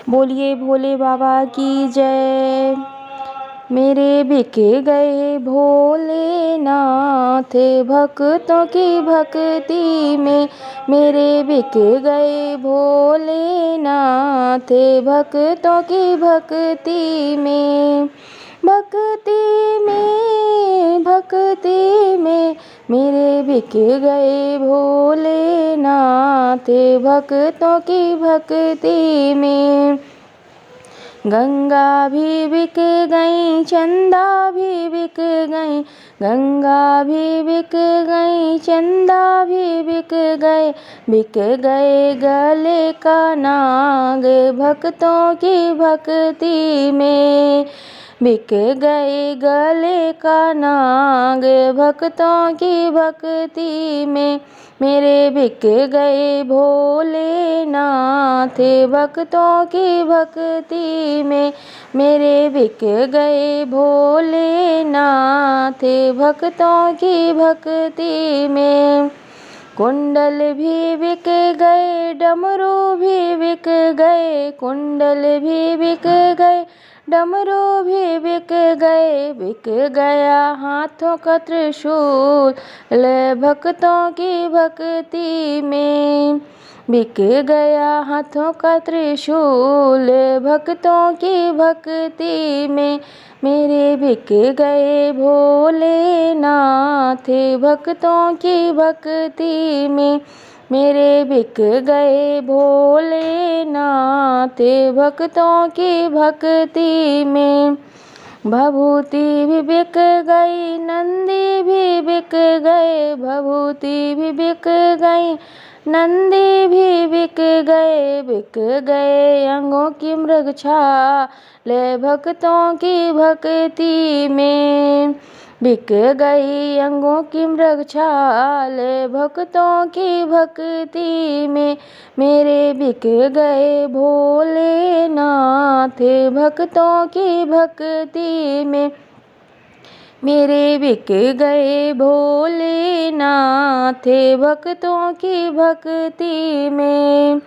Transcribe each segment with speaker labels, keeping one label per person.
Speaker 1: बोलिए भोले बाबा की जय। मेरे बिक गए भोलेनाथ भक्तों की भक्ति में, मेरे बिक गए भोलेनाथ भक्तों की भक्ति में। भक्ति में मेरे बिक गए भोलेनाथ भक्तों की भक्ति में। गंगा भी बिक गई, चंदा भी बिक गई, गंगा भी बिक गई, चंदा भी बिक गए गले का नाग भक्तों की भक्ति में। बिक गए गले का नाग भक्तों की भक्ति में। मेरे बिक गए भोलेनाथ भक्तों की भक्ति में, मेरे बिक गए भोलेनाथ भक्तों की भक्ति में। कुंडल भी बिक गए, डमरू भी बिक गए, कुंडल भी बिक गए, डमरू भी बिक गया हाथों का त्रिशूल भक्तों की भक्ति में। बिक गया हाथों का त्रिशूल भक्तों की भक्ति में। मेरे बिक गए भोलेनाथ भक्तों की भक्ति में, मेरे बिक गए भोलेनाथ भक्तों की भक्ति में। भभूति भी बिक गई, नंदी भी बिक गए, भभूति भी बिक गई, नंदी भी बिक गए अंगों की मृगछाल भक्तों की भक्ति में। बिक गई अंगों की मृगछाल भक्तों की भक्ति में। मेरे बिक गए भोलेनाथ भक्तों की भक्ति में, मेरे बिक गए भोलेनाथ भक्तों की भक्ति में।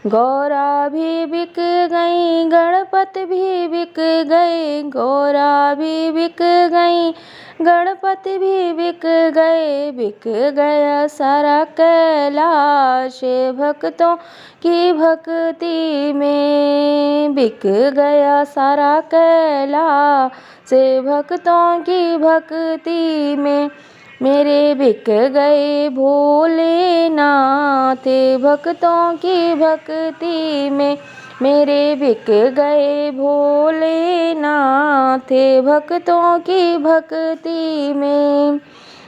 Speaker 1: गौरा भी बिक गई, गणपति भी बिक गए, गौरा भी बिक गई, गणपति भी बिक गया सारा कैलाश भक्तों की भक्ति में। बिक गया सारा कैलाश भक्तों की भक्ति में। मेरे बिक गए भोलेनाथ भक्तों की भक्ति में, मेरे बिक गए भोलेनाथ भक्तों की भक्ति में।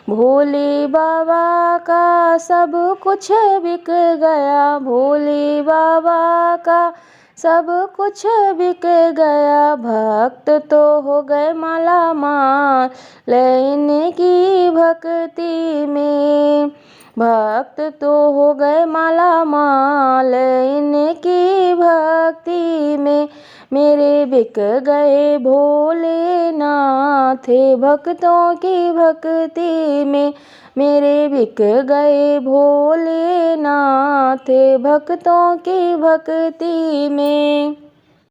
Speaker 1: भोले बाबा का सब कुछ बिक गया, भोले बाबा का सब कुछ बिक गया। भक्त तो हो गए माला माल इनकी भक्ति में, भक्त तो हो गए माला माल इनकी भक्ति में। मेरे बिक गए भोलेनाथ भक्तों की भक्ति में, मेरे बिक गए भोलेनाथ भक्तों की भक्ति में।